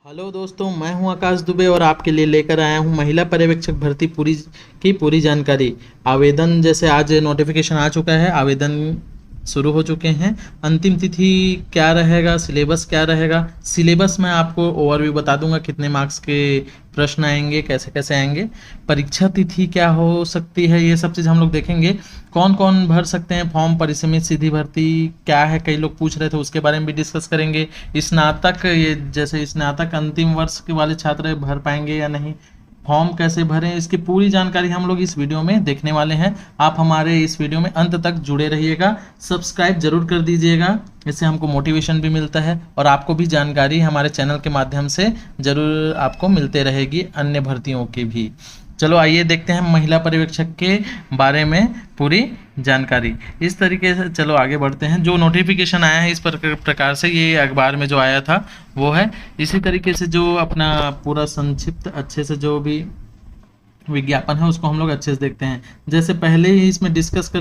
Hello दोस्तों, मैं हूं आकाश दुबे और आपके लिए लेकर आया हूं महिला पर्यवेक्षक भर्ती पूरी जानकारी। आवेदन जैसे आज नोटिफिकेशन आ चुका है, आवेदन शुरू हो चुके हैं। अंतिम तिथि क्या रहेगा, सिलेबस क्या रहेगा, सिलेबस मैं आपको ओवरव्यू बता दूंगा, कितने मार्क्स के प्रश्न आएंगे, कैसे कैसे आएंगे, परीक्षा तिथि क्या हो सकती है, ये सब चीज़ हम लोग देखेंगे। कौन कौन भर सकते हैं फॉर्म, परिसीमित सीधी भर्ती क्या है, कई लोग पूछ रहे थे, उसके बारे में भी डिस्कस करेंगे। स्नातक, ये जैसे स्नातक अंतिम वर्ष के वाले छात्र भर पाएंगे या नहीं, फॉर्म कैसे भरें, इसकी पूरी जानकारी हम लोग इस वीडियो में देखने वाले हैं। आप हमारे इस वीडियो में अंत तक जुड़े रहिएगा, सब्सक्राइब जरूर कर दीजिएगा, इससे हमको मोटिवेशन भी मिलता है और आपको भी जानकारी हमारे चैनल के माध्यम से जरूर आपको मिलते रहेगी, अन्य भर्तियों की भी। चलो आइए देखते हैं महिला पर्यवेक्षक के बारे में पूरी जानकारी। इस तरीके से चलो आगे बढ़ते हैं। जो नोटिफिकेशन आया है इस प्रकार से, ये अखबार में जो आया था वो है। इसी तरीके से जो अपना पूरा संक्षिप्त अच्छे से जो भी विज्ञापन है उसको हम लोग अच्छे से देखते हैं। जैसे पहले ही इसमें डिस्कस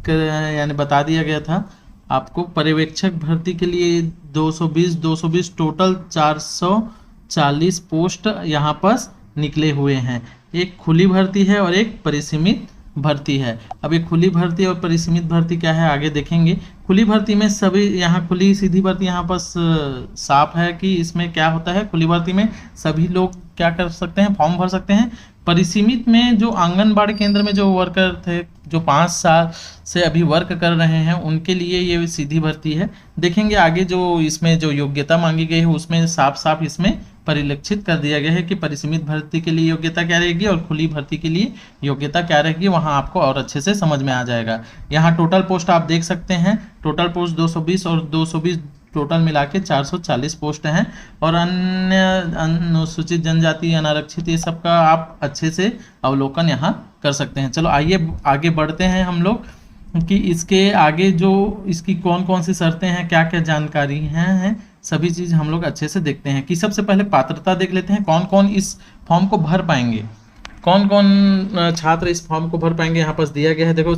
यानी बता दिया गया था आपको, पर्यवेक्षक भर्ती के लिए 220 टोटल 440 पोस्ट यहाँ पर निकले हुए हैं। एक खुली भर्ती है और एक परिसीमित भर्ती है। अब ये खुली भर्ती और परिसीमित भर्ती क्या है आगे देखेंगे। खुली भर्ती में सभी, यहाँ खुली सीधी भर्ती यहाँ पर साफ है कि इसमें क्या होता है। खुली भर्ती में सभी लोग क्या कर सकते हैं, फॉर्म भर सकते हैं। परिसीमित में जो आंगनबाड़ी केंद्र में जो वर्कर थे, जो 5 साल से अभी वर्क कर रहे हैं, उनके लिए ये सीधी भर्ती है। देखेंगे आगे जो इसमें जो योग्यता मांगी गई है उसमें साफ साफ इसमें परिलक्षित कर दिया गया है कि परिसीमित भर्ती के लिए योग्यता क्या रहेगी और खुली भर्ती के लिए योग्यता क्या रहेगी। वहाँ आपको और अच्छे से समझ में आ जाएगा। यहाँ टोटल पोस्ट आप देख सकते हैं, टोटल पोस्ट 220 और 220 टोटल मिला के 440 पोस्ट हैं। और अन्य अनुसूचित जनजाति, अनारक्षित, ये सब का आप अच्छे से अवलोकन यहाँ कर सकते हैं। चलो आइए आगे बढ़ते हैं हम लोग कि इसके आगे जो इसकी कौन कौन सी शर्तें हैं, क्या क्या जानकारी हैं, सभी चीज़ हम लोग अच्छे से देखते हैं। कि सबसे पहले पात्रता देख लेते हैं, कौन कौन इस फॉर्म को भर पाएंगे, कौन कौन छात्र इस फॉर्म को भर पाएंगे, यहाँ पर दिया गया है। देखो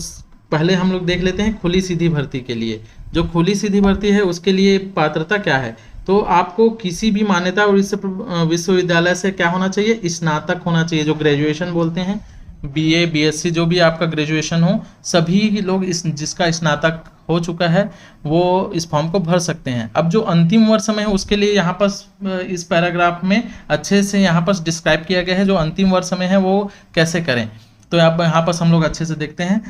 पहले हम लोग देख लेते हैं खुली सीधी भर्ती के लिए। जो खुली सीधी भर्ती है उसके लिए पात्रता क्या है, तो आपको किसी भी मान्यता और इस विश्वविद्यालय से क्या होना चाहिए, स्नातक होना चाहिए, जो ग्रेजुएशन बोलते हैं, बीए बीएससी जो भी आपका ग्रेजुएशन हो, सभी लोग इस जिसका स्नातक हो चुका है वो इस फॉर्म को भर सकते हैं। अब जो अंतिम वर्ष में है उसके लिए यहाँ पर इस पैराग्राफ में अच्छे से यहाँ पर डिस्क्राइब किया गया है, जो अंतिम वर्ष में है वो कैसे करें। तो यहाँ पर हम लोग अच्छे से देखते हैं।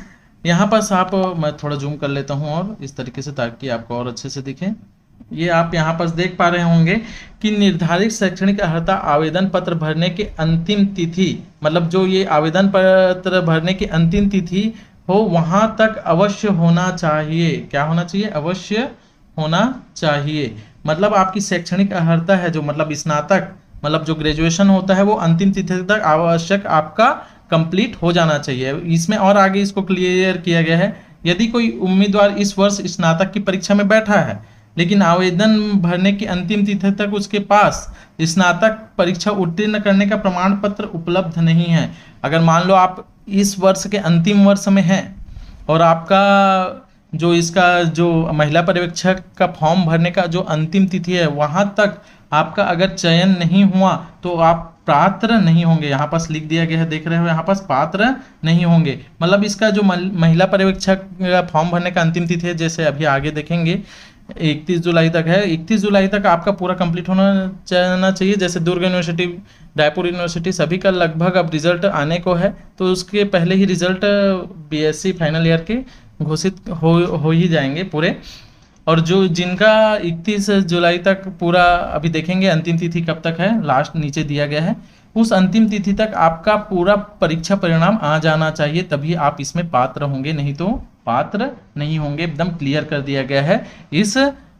यहाँ पर आप, मैं थोड़ा जूम कर लेता हूँ और इस तरीके से, ताकि आपको और अच्छे से दिखे। ये आप यहाँ पर देख पा रहे होंगे कि निर्धारित शैक्षणिक अर्हता आवेदन पत्र भरने की अंतिम तिथि, मतलब जो ये आवेदन पत्र भरने की अंतिम तिथि हो वहाँ तक अवश्य होना चाहिए। क्या होना चाहिए, अवश्य होना चाहिए। मतलब आपकी शैक्षणिक अर्हता है जो, मतलब स्नातक, मतलब जो ग्रेजुएशन होता है वो अंतिम तिथि तक आवश्यक आपका कंप्लीट हो जाना चाहिए। इसमें और आगे इसको क्लियर किया गया है, यदि कोई उम्मीदवार इस वर्ष स्नातक की परीक्षा में बैठा है लेकिन आवेदन भरने की अंतिम तिथि तक उसके पास स्नातक परीक्षा उत्तीर्ण करने का प्रमाण पत्र उपलब्ध नहीं है, अगर मान लो आप इस वर्ष के अंतिम वर्ष में हैं और आपका जो इसका जो महिला पर्यवेक्षक का फॉर्म भरने का जो अंतिम तिथि है वहाँ तक आपका अगर चयन नहीं हुआ तो आप पात्र नहीं होंगे। यहाँ पास लिख दिया गया है, देख रहे हो, यहाँ पास पात्र नहीं होंगे। मतलब इसका जो महिला पर्यवेक्षक का फॉर्म भरने का अंतिम तिथि है, जैसे अभी आगे देखेंगे 31 जुलाई तक है, 31 जुलाई तक आपका पूरा कंप्लीट होना चाहिए। जैसे दुर्ग यूनिवर्सिटी, रायपुर यूनिवर्सिटी, सभी का लगभग अब रिजल्ट आने को है, तो उसके पहले ही रिजल्ट बीएससी फाइनल ईयर के घोषित हो ही जाएंगे पूरे। और जो जिनका 31 जुलाई तक पूरा, अभी देखेंगे अंतिम तिथि कब तक है, लास्ट नीचे दिया गया है, उस अंतिम तिथि तक आपका पूरा परीक्षा परिणाम आ जाना चाहिए, तभी आप इसमें पात्र होंगे, नहीं तो पात्र नहीं होंगे। एकदम क्लियर कर दिया गया है इस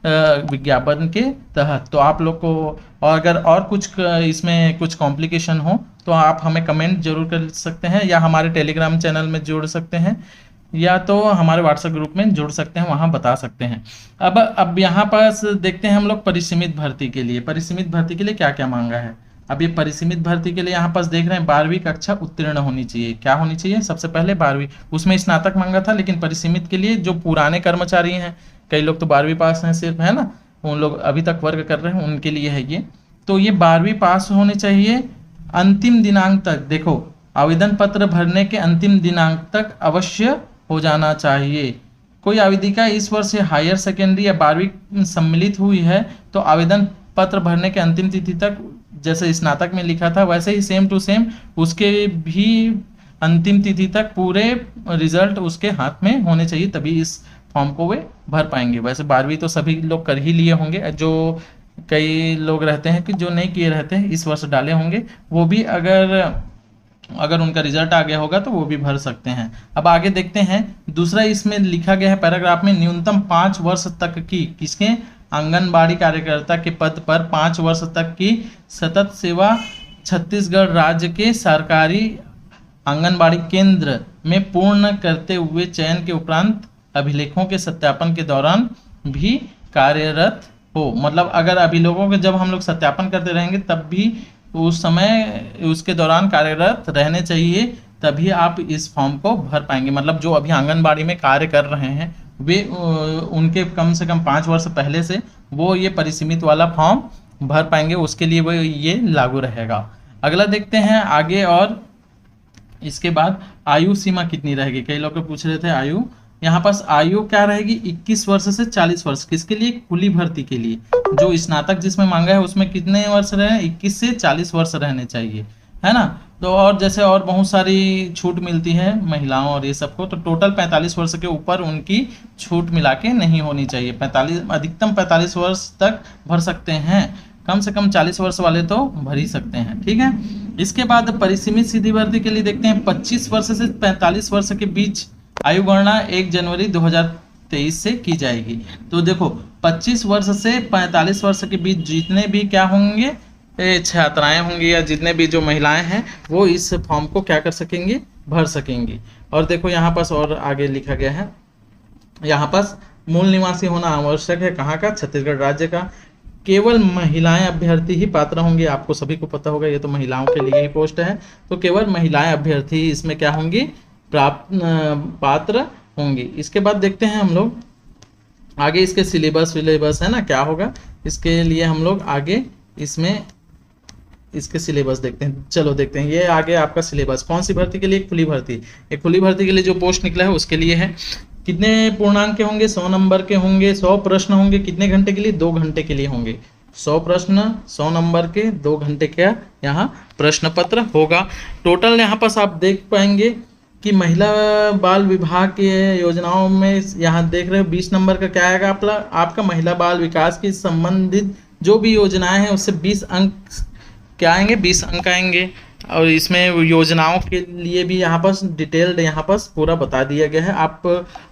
विज्ञापन के तहत। तो आप लोग को, और अगर और कुछ इसमें कुछ कॉम्प्लिकेशन हो तो आप हमें कमेंट जरूर कर सकते हैं, या हमारे टेलीग्राम चैनल में जोड़ सकते हैं, या तो हमारे व्हाट्सएप ग्रुप में जुड़ सकते हैं, वहाँ बता सकते हैं। अब यहाँ पास देखते हैं हम लोग परिसीमित भर्ती के लिए। परिसीमित भर्ती के लिए क्या क्या मांगा है। अब ये परिसीमित भर्ती के लिए यहाँ पास देख रहे हैं 12वीं कक्षा उत्तीर्ण होनी चाहिए। क्या होनी चाहिए, सबसे पहले 12वीं, उसमें स्नातक मांगा था, लेकिन परिसीमित के लिए जो पुराने कर्मचारी हैं, कई लोग तो 12वीं पास हैं सिर्फ, है ना, उन लोग अभी तक वर्क कर रहे हैं, उनके लिए है ये। तो ये 12वीं पास होनी चाहिए। अंतिम दिनांक तक, देखो आवेदन पत्र भरने के अंतिम दिनांक तक अवश्य हो जाना चाहिए। कोई आवेदिका इस वर्ष हायर सेकेंडरी या 12वीं सम्मिलित हुई है तो आवेदन पत्र भरने के अंतिम तिथि तक, जैसे स्नातक में लिखा था वैसे ही सेम टू सेम उसके भी अंतिम तिथि तक पूरे रिजल्ट उसके हाथ में होने चाहिए, तभी इस फॉर्म को वे भर पाएंगे। वैसे 12वीं तो सभी लोग कर ही लिए होंगे, जो कई लोग रहते हैं कि जो नहीं किए रहते हैं इस वर्ष डाले होंगे, वो भी अगर उनका रिजल्ट आ गया होगा तो वो भी भर सकते हैं। अब आगे देखते हैं, दूसरा इसमें लिखा गया है पैराग्राफ में, न्यूनतम 5 वर्ष तक की किसके आंगनबाड़ी कार्यकर्ता के पद पर 5 वर्ष तक की सतत सेवा छत्तीसगढ़ राज्य के सरकारी आंगनबाड़ी केंद्र में पूर्ण करते हुए चयन के उपरांत अभिलेखों के सत्यापन के दौरान भी कार्यरत हो। मतलब अगर अभिलेखों के जब हम लोग सत्यापन करते रहेंगे तब भी उस समय उसके दौरान कार्यरत रहने चाहिए, तभी आप इस फॉर्म को भर पाएंगे। मतलब जो अभी आंगनबाड़ी में कार्य कर रहे हैं वे उनके कम से कम 5 वर्ष पहले से वो ये परिसीमित वाला फॉर्म भर पाएंगे, उसके लिए वो ये लागू रहेगा। अगला देखते हैं आगे, और इसके बाद आयु सीमा कितनी रहेगी, कई लोग पूछ रहे थे आयु। यहाँ पास आयु क्या रहेगी, 21 वर्ष से 40 वर्ष, किसके लिए, खुली भर्ती के लिए। जो स्नातक जिसमें मांगा है उसमें कितने वर्ष रहे, 21 से 40 वर्ष रहने चाहिए, है ना। तो और जैसे और बहुत सारी छूट मिलती है महिलाओं और ये सबको, तो टोटल 45 वर्ष के ऊपर उनकी छूट मिला के नहीं होनी चाहिए। 45 अधिकतम 45 वर्ष तक भर सकते हैं, कम से कम 40 वर्ष वाले तो भर ही सकते हैं, ठीक है। इसके बाद परिसीमित सीधी भर्ती के लिए देखते हैं, 25 वर्ष से 45 वर्ष के बीच आयु गणना 1 जनवरी 2023 से की जाएगी। तो देखो 25 वर्ष से 45 वर्ष के बीच जितने भी क्या होंगे, छात्राएं होंगी या जितने भी जो महिलाएं हैं वो इस फॉर्म को क्या कर सकेंगे, भर सकेंगी। और देखो यहाँ पास और आगे लिखा गया है, यहाँ पास मूल निवासी होना आवश्यक है, कहाँ का, छत्तीसगढ़ राज्य का। केवल महिलाएं अभ्यर्थी ही पात्र होंगी, आपको सभी को पता होगा ये तो महिलाओं के लिए ही पोस्ट है, तो केवल महिलाएं अभ्यर्थी इसमें क्या होंगी, पात्र होंगी। इसके बाद देखते हैं हम लोग आगे इसके सिलेबस है ना क्या होगा, इसके लिए हम लोग आगे इसमें इसके सिलेबस देखते हैं। चलो देखते हैं, ये आगे आपका सिलेबस कौन सी भर्ती के लिए, खुली भर्ती। एक खुली भर्ती के लिए जो पोस्ट निकला है उसके लिए है। कितने पूर्णांक के होंगे, 100 नंबर के होंगे, 100 प्रश्न होंगे, कितने घंटे के लिए, 2 घंटे के लिए होंगे। 100 प्रश्न 100 नंबर के 2 घंटे का यहाँ प्रश्न पत्र होगा। टोटल यहाँ पास आप देख पाएंगे कि महिला बाल विभाग की योजनाओं में यहाँ देख रहे हो 20 नंबर का क्या आएगा, आपका महिला बाल विकास की संबंधित जो भी योजनाएं हैं उससे 20 अंक क्या आएंगे, 20 अंक आएंगे। और इसमें योजनाओं के लिए भी यहाँ पास डिटेल्ड यहाँ पास पूरा बता दिया गया है। आप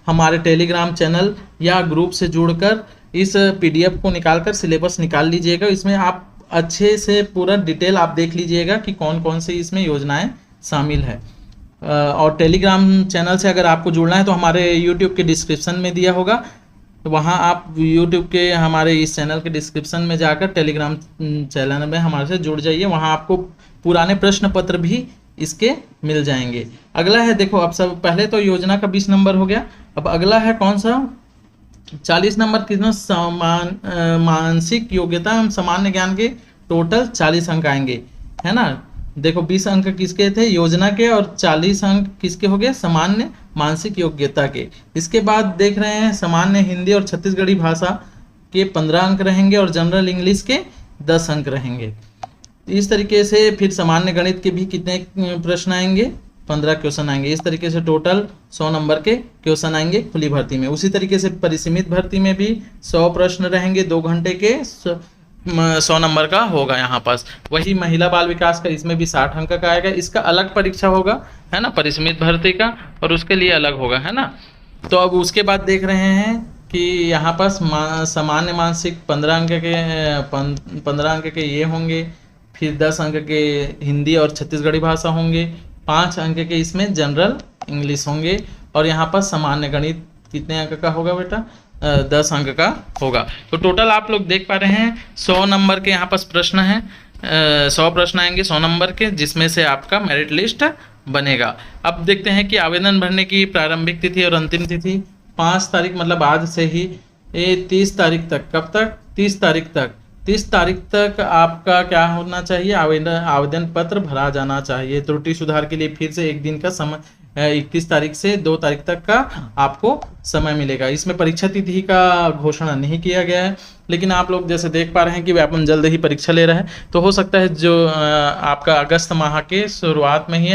हमारे टेलीग्राम चैनल या ग्रुप से जुड़कर इस PDF को निकालकर सिलेबस निकाल लीजिएगा, इसमें आप अच्छे से पूरा डिटेल आप देख लीजिएगा कि कौन कौन सी इसमें योजनाएं शामिल है। और टेलीग्राम चैनल से अगर आपको जुड़ना है तो हमारे यूट्यूब के डिस्क्रिप्शन में दिया होगा, तो वहाँ आप यूट्यूब के हमारे इस चैनल के डिस्क्रिप्शन में जाकर टेलीग्राम चैनल में हमारे से जुड़ जाइए, वहाँ आपको पुराने प्रश्न पत्र भी इसके मिल जाएंगे। अगला है देखो, अब सब पहले तो योजना का 20 नंबर हो गया, अब अगला है कौन सा, 40 नंबर कितना, मानसिक योग्यता एवं सामान्य ज्ञान के टोटल 40 अंक आएंगे, है ना। देखो 20 अंक किसके थे, योजना के, और 40 अंक किसके हो गए, सामान्य मानसिक योग्यता के। इसके बाद देख रहे हैं सामान्य हिंदी और छत्तीसगढ़ी भाषा के 15 अंक रहेंगे और जनरल इंग्लिश के 10 अंक रहेंगे। इस तरीके से फिर सामान्य गणित के भी कितने प्रश्न आएंगे, 15 क्वेश्चन आएंगे। इस तरीके से टोटल 100 नंबर के क्वेश्चन आएंगे खुली भर्ती में। उसी तरीके से परिसीमित भर्ती में भी 100 प्रश्न रहेंगे, 2 घंटे के 100 नंबर का होगा यहाँ पास। वही महिला बाल विकास का, इसमें भी 60 अंक का आएगा, इसका अलग परीक्षा होगा, है ना, परिसीमित भर्ती का, और उसके लिए अलग होगा, है ना। तो अब उसके बाद देख रहे हैं कि यहाँ पास सामान्य मानसिक 15 अंक के ये होंगे, फिर 10 अंक के हिंदी और छत्तीसगढ़ी भाषा होंगे, 5 अंक के इसमें जनरल इंग्लिश होंगे, और यहाँ पर सामान्य गणित कितने अंक का होगा बेटा, 10 अंक का होगा। तो टोटल आप लोग देख पा रहे हैं 100 नंबर के यहाँ पास प्रश्न हैं, 100 प्रश्न आएंगे 100 नंबर के, जिसमें से आपका मेरिट लिस्ट बनेगा। अब देखते हैं कि आवेदन भरने की प्रारंभिक तिथि और अंतिम तिथि 5 तारीख, मतलब आज से ही 30 तारीख तक, कब तक, 30 तारीख तक 30 तारीख तक आपका क्या होना चाहिए, आवेदन पत्र भरा जाना चाहिए। त्रुटि सुधार के लिए फिर से एक दिन का समय 31 तारीख से 2 तारीख तक का आपको समय मिलेगा। इसमें परीक्षा तिथि का घोषणा नहीं किया गया है, लेकिन आप लोग जैसे देख पा रहे हैं कि व्यापम जल्द ही परीक्षा ले रहा है, तो हो सकता है जो आपका अगस्त माह के शुरुआत में ही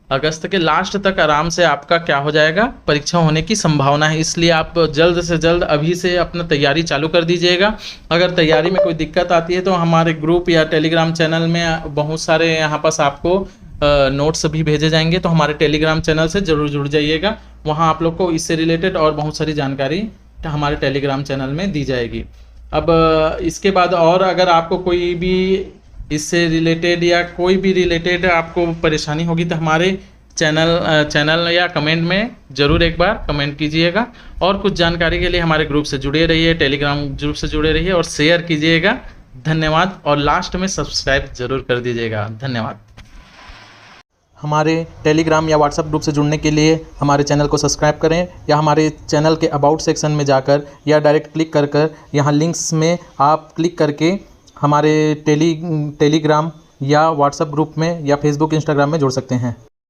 अगस्त के लास्ट तक आराम से आपका क्या हो जाएगा, परीक्षा होने की संभावना है। इसलिए आप जल्द से जल्द अभी से अपना तैयारी चालू कर दीजिएगा। अगर तैयारी में कोई दिक्कत आती है तो हमारे ग्रुप या टेलीग्राम चैनल में बहुत सारे यहाँ पास आपको नोट्स भी भेजे जाएंगे, तो हमारे टेलीग्राम चैनल से ज़रूर जुड़ जाइएगा। वहाँ आप लोग को इससे रिलेटेड और बहुत सारी जानकारी हमारे टेलीग्राम चैनल में दी जाएगी। अब इसके बाद और अगर आपको कोई भी इससे रिलेटेड या कोई भी रिलेटेड आपको परेशानी होगी तो हमारे चैनल या कमेंट में ज़रूर एक बार कमेंट कीजिएगा। और कुछ जानकारी के लिए हमारे ग्रुप से जुड़े रहिए, टेलीग्राम ग्रुप से जुड़े रहिए और शेयर कीजिएगा। धन्यवाद। और लास्ट में सब्सक्राइब ज़रूर कर दीजिएगा। धन्यवाद। हमारे टेलीग्राम या व्हाट्सएप ग्रुप से जुड़ने के लिए हमारे चैनल को सब्सक्राइब करें या हमारे चैनल के अबाउट सेक्शन में जाकर या डायरेक्ट क्लिक कर यहाँ लिंक्स में आप क्लिक करके हमारे टेलीग्राम या व्हाट्सएप ग्रुप में या फेसबुक इंस्टाग्राम में जुड़ सकते हैं।